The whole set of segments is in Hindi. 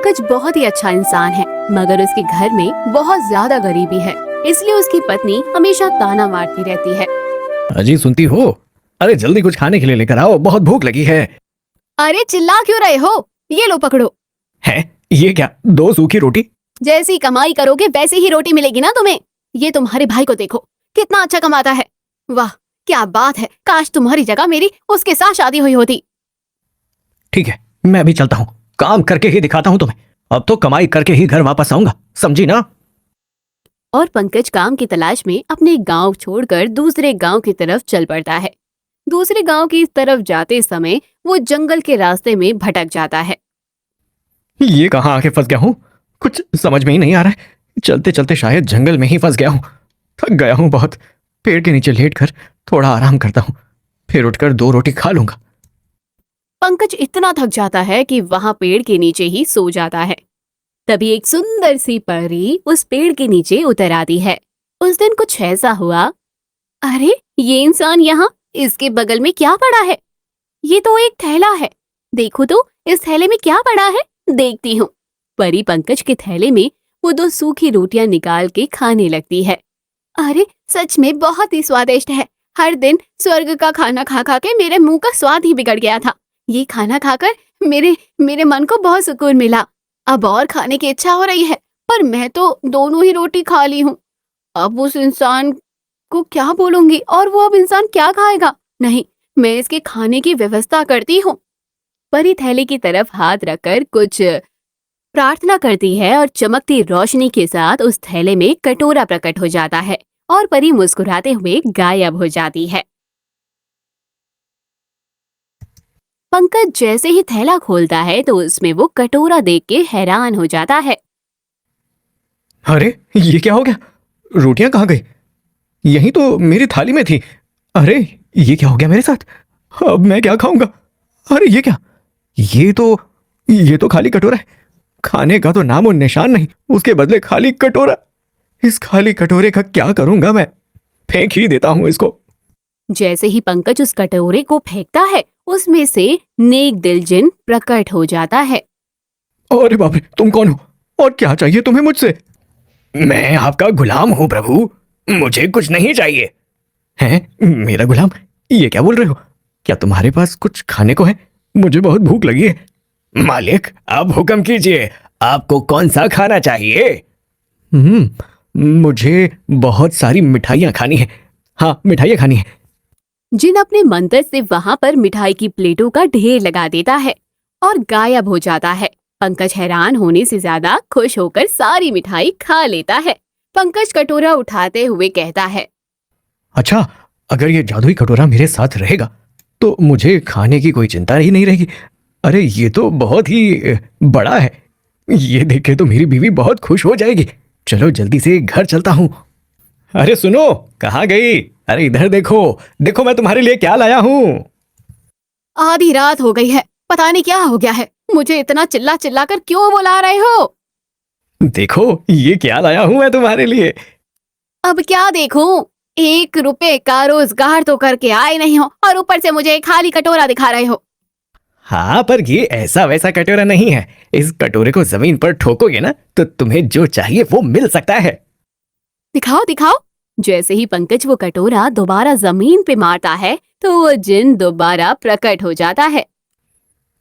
पंकज बहुत ही अच्छा इंसान है, मगर उसके घर में बहुत ज्यादा गरीबी है, इसलिए उसकी पत्नी हमेशा ताना मारती रहती है। अजी सुनती हो? अरे जल्दी कुछ खाने के लिए लेकर आओ, बहुत भूख लगी है। अरे चिल्ला क्यों रहे हो? ये लो पकड़ो। है ये क्या, 2 सूखी रोटी? जैसी कमाई करोगे वैसी ही रोटी मिलेगी ना तुम्हें। ये तुम्हारे भाई को देखो, कितना अच्छा कमाता है। वाह क्या बात है, काश तुम्हारी जगह मेरी उसके साथ शादी हुई होती। ठीक है, मैं भी चलता हूँ, काम करके ही दिखाता हूँ तुम्हें। अब तो कमाई करके ही घर वापस आऊंगा, समझी ना? और पंकज काम की तलाश में अपने गांव छोड़कर दूसरे गांव की तरफ चल पड़ता है। दूसरे गांव की तरफ जाते समय वो जंगल के रास्ते में भटक जाता है। ये कहाँ आके फंस गया हूँ, कुछ समझ में ही नहीं आ रहा है। चलते चलते शायद जंगल में ही फंस गया हूँ। थक गया हूँ बहुत, पेड़ के नीचे लेटकर थोड़ा आराम करता हूँ, फिर उठकर 2 रोटी खा लूंगा। पंकज इतना थक जाता है कि वहां पेड़ के नीचे ही सो जाता है। तभी एक सुंदर सी परी उस पेड़ के नीचे उतर आती है। उस दिन कुछ ऐसा हुआ, अरे ये इंसान यहाँ, इसके बगल में क्या पड़ा है? ये तो एक थैला है, देखो तो इस थैले में क्या पड़ा है, देखती हूँ। परी पंकज के थैले में वो 2 सूखी रोटियां निकाल के खाने लगती है। अरे सच में बहुत ही स्वादिष्ट है। हर दिन स्वर्ग का खाना खा खा के मेरे मुंह का स्वाद ही बिगड़ गया था। ये खाना खाकर मेरे मन को बहुत सुकून मिला। अब और खाने की इच्छा हो रही है, पर मैं तो दोनों ही रोटी खा ली हूँ। अब उस इंसान को क्या बोलूंगी और वो अब इंसान क्या खाएगा? नहीं, मैं इसके खाने की व्यवस्था करती हूँ। परी थैले की तरफ हाथ रखकर कुछ प्रार्थना करती है और चमकती रोशनी के साथ उस थैले में कटोरा प्रकट हो जाता है और परी मुस्कुराते हुए गायब हो जाती है। पंकज जैसे ही थैला खोलता है तो उसमें वो कटोरा देख के हैरान हो जाता है। अरे ये क्या हो गया, रोटियां कहाँ गई? यही तो मेरी थाली में थी। अरे ये क्या हो गया मेरे साथ, अब मैं क्या खाऊंगा? अरे ये क्या, ये तो खाली कटोरा है, खाने का तो नामो निशान नहीं, उसके बदले खाली कटोरा। इस खाली कटोरे का क्या करूंगा मैं, फेंक ही देता हूं इसको। जैसे ही पंकज उस कटोरे को फेंकता है, उसमें से नेक दिल जिन प्रकट हो जाता है। अरे बाप रे, तुम कौन हो और क्या चाहिए तुम्हें मुझसे? मैं आपका गुलाम हूं प्रभु, मुझे कुछ नहीं चाहिए। हैं, मेरा गुलाम? ये क्या बोल रहे हो? क्या तुम्हारे पास कुछ खाने को है? मुझे बहुत भूख लगी है। मालिक आप हुक्म कीजिए, आपको कौन सा खाना चाहिए? मुझे बहुत सारी मिठाइयाँ खानी है। हाँ, मिठाइयाँ खानी है। जिन अपने मंत्र से वहां पर मिठाई की प्लेटों का ढेर लगा देता है और गायब हो जाता है। पंकज हैरान होने से ज्यादा खुश होकर सारी मिठाई खा लेता है। पंकज कटोरा उठाते हुए कहता है, अच्छा, अगर ये जादुई कटोरा मेरे साथ रहेगा तो मुझे खाने की कोई चिंता ही नहीं रहेगी। अरे ये तो बहुत ही बड़ा है, ये देख के तो मेरी बीवी बहुत खुश हो जाएगी। चलो जल्दी से घर चलता हूँ। अरे सुनो, कहाँ गई? अरे इधर देखो, देखो मैं तुम्हारे लिए क्या लाया हूँ। आधी रात हो गई है, पता नहीं क्या हो गया है, मुझे इतना चिल्ला चिल्ला कर क्यों बुला रहे हो? देखो ये क्या लाया हूँ मैं तुम्हारे लिए। अब क्या देखूं? 1 रुपए का रोजगार तो करके आए नहीं हो और ऊपर से मुझे एक खाली कटोरा दिखा रहे हो। हाँ, पर ये ऐसा वैसा कटोरा नहीं है। इस कटोरे को जमीन पर ठोकोगे ना तो तुम्हें जो चाहिए वो मिल सकता है। दिखाओ दिखाओ। जैसे ही पंकज वो कटोरा दोबारा जमीन पे मारता है तो वो जिन दोबारा प्रकट हो जाता है।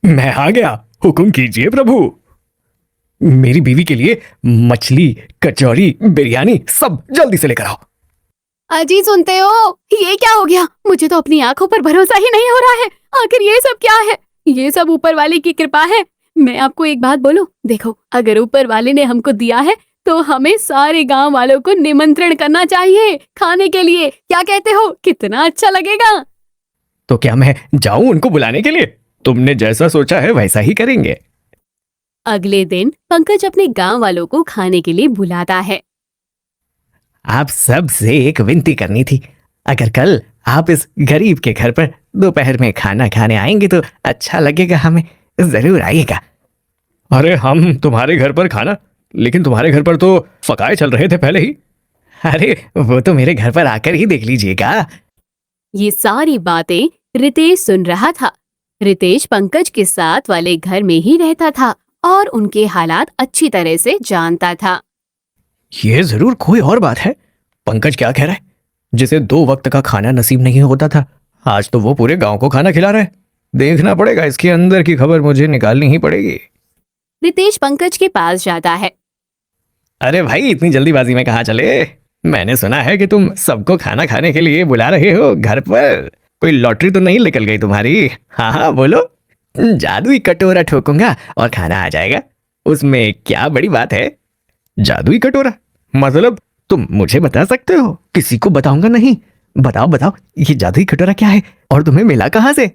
मैं आ गया, हुक्म कीजिए प्रभु। मेरी बीवी के लिए मछली, कचौरी, बिरयानी सब जल्दी से लेकर आओ। अजी सुनते हो, ये क्या हो गया? मुझे तो अपनी आंखों पर भरोसा ही नहीं हो रहा है। आखिर ये सब क्या है? ये सब ऊपर वाले की कृपा है। मैं आपको एक बात बोलूं, देखो अगर ऊपर वाले ने हमको दिया है तो हमें सारे गांव वालों को निमंत्रण करना चाहिए खाने के लिए। क्या कहते हो, कितना अच्छा लगेगा? तो क्या मैं जाऊं उनको बुलाने के लिए? तुमने जैसा सोचा है वैसा ही करेंगे। अगले दिन पंकज अपने गांव वालों को खाने के लिए बुलाता है। आप सब से एक विनती करनी थी, अगर कल आप इस गरीब के घर पर दोपहर में खाना खाने आएंगे तो अच्छा लगेगा, हमें जरूर आइएगा। अरे हम तुम्हारे घर पर खाना, लेकिन तुम्हारे घर पर तो फकाए चल रहे थे पहले ही। अरे वो तो मेरे घर पर आकर ही देख लीजिएगा। ये सारी बातें रितेश सुन रहा था। रितेश पंकज के साथ वाले घर में ही रहता था और उनके हालात अच्छी तरह से जानता था। ये जरूर कोई और बात है। पंकज क्या कह रहा है? जिसे 2 वक्त का खाना नसीब नहीं होता था, आज तो वो पूरे गांव को खाना खिला रहा है। देखना पड़ेगा, इसके अंदर की खबर मुझे निकालनी ही पड़ेगी। रितेश पंकज के पास जाता है। अरे भाई, इतनी जल्दीबाजी में कहाँ चले? मैंने सुना है कि तुम सबको खाना खाने के लिए बुला रहे हो घर पर। कोई लॉटरी तो नहीं निकल गई तुम्हारी? हाँ हाँ बोलो। जादुई कटोरा ठोकूंगा और खाना आ जाएगा। उसमें क्या बड़ी बात है? जादुई कटोरा मतलब तुम मुझे बता सकते हो? किसी को बताऊंगा नहीं। बताओ बताओ, ये जादुई कटोरा क्या है और तुम्हें मिला कहाँ से?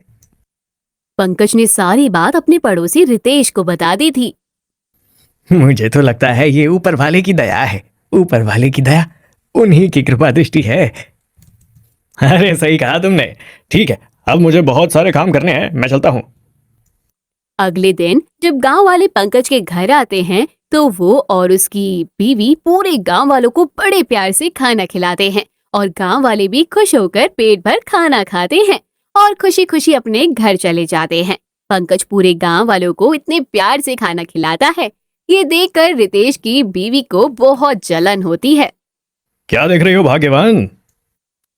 पंकज ने सारी बात अपने पड़ोसी रितेश को बता दी थी। मुझे तो लगता है ये ऊपर वाले की दया है। ऊपर वाले की दया, उन्हीं की कृपा दृष्टि है। अरे सही कहा तुमने। ठीक है, अब मुझे बहुत सारे काम करने हैं, मैं चलता हूँ। अगले दिन जब गांव वाले पंकज के घर आते हैं तो वो और उसकी बीवी पूरे गांव वालों को बड़े प्यार से खाना खिलाते हैं और गांव वाले भी खुश होकर पेट भर खाना खाते हैं और खुशी खुशी अपने घर चले जाते हैं। पंकज पूरे गांव वालों को इतने प्यार से खाना खिलाता है, ये देखकर रितेश की बीवी को बहुत जलन होती है। क्या देख रही हो भाग्यवान?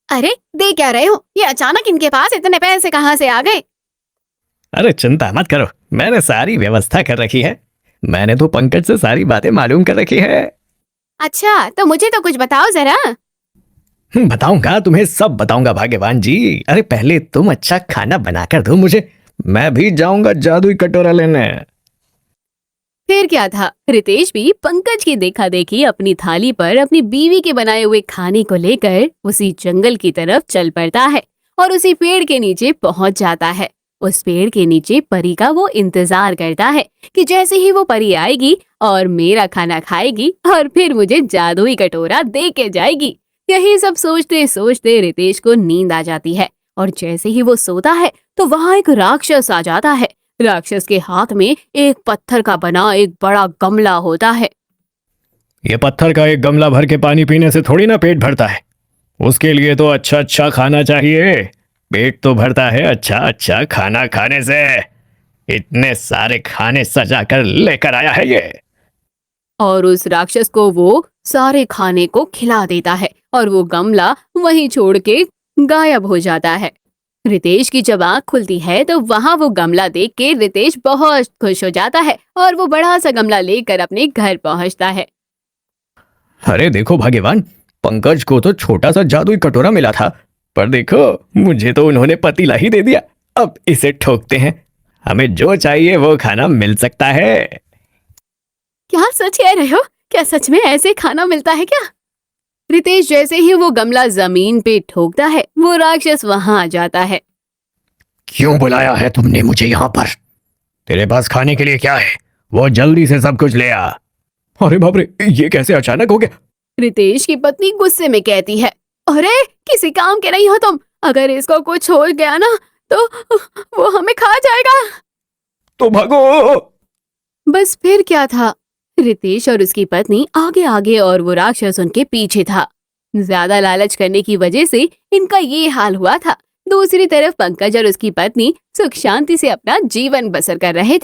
अरे देख क्या रहे हो? ये अचानक इनके पास इतने पैसे कहाँ से आ गए? अरे चिंता मत करो, मैंने सारी व्यवस्था कर रखी है। मैंने तो पंकज से सारी बातें मालूम कर रखी है। अच्छा, तो मुझे तो कुछ बताओ जरा। बताऊंगा, तुम्हें सब बताऊंगा भाग्यवान जी। अरे पहले तुम अच्छा खाना बनाकर दो मुझे, मैं भी जाऊंगा जादुई कटोरा लेने। फिर क्या था, रितेश भी पंकज की देखा देखी अपनी थाली पर अपनी बीवी के बनाए हुए खाने को लेकर उसी जंगल की तरफ चल पड़ता है और उसी पेड़ के नीचे पहुंच जाता है। उस पेड़ के नीचे परी का वो इंतजार करता है कि जैसे ही वो परी आएगी और मेरा खाना खाएगी और फिर मुझे जादुई कटोरा दे के जाएगी। यही सब सोचते सोचते रितेश को नींद आ जाती है और जैसे ही वो सोता है तो वहां एक राक्षस आ जाता है। राक्षस के हाथ में एक पत्थर का बना एक बड़ा गमला होता है। ये पत्थर का एक गमला भर के पानी पीने से थोड़ी ना पेट भरता है। उसके लिए तो अच्छा अच्छा खाना चाहिए। पेट तो भरता है अच्छा अच्छा खाना खाने से। इतने सारे खाने सजा कर लेकर आया है ये। और उस राक्षस को वो सारे खाने को खिला देता है और वो गमला वहीं छोड़ के गायब हो जाता है। रितेश की जब आँख खुलती है तो वहां वो गमला देख के रितेश बहुत खुश हो जाता है और वो बड़ा सा गमला लेकर अपने घर पहुंचता है। अरे देखो भाग्यवान, पंकज को तो छोटा सा जादुई कटोरा मिला था, पर देखो मुझे तो उन्होंने पतीला ही दे दिया। अब इसे ठोकते हैं, हमें जो चाहिए वो खाना मिल सकता है। क्या सच कह रहे हो? क्या सच में ऐसे खाना मिलता है क्या? रितेश जैसे ही वो गमला जमीन पे ठोकता है वो राक्षस वहां आ जाता है। क्यों बुलाया है तुमने मुझे यहाँ पर? तेरे पास खाने के लिए क्या है? वो जल्दी से सब कुछ ले आ। अरे बाप रे, ये कैसे अचानक हो गया? रितेश की पत्नी गुस्से में कहती है, अरे किसी काम के नहीं हो तुम। अगर इसको कुछ हो गया ना तो वो हमें खा जाएगा। तो भागो। बस फिर क्या था, रितेश और उसकी पत्नी आगे आगे और वो राक्षस उनके पीछे था। ज्यादा लालच करने की वजह से इनका ये हाल हुआ था। दूसरी तरफ पंकज और उसकी पत्नी सुख शांति से अपना जीवन बसर कर रहे थे।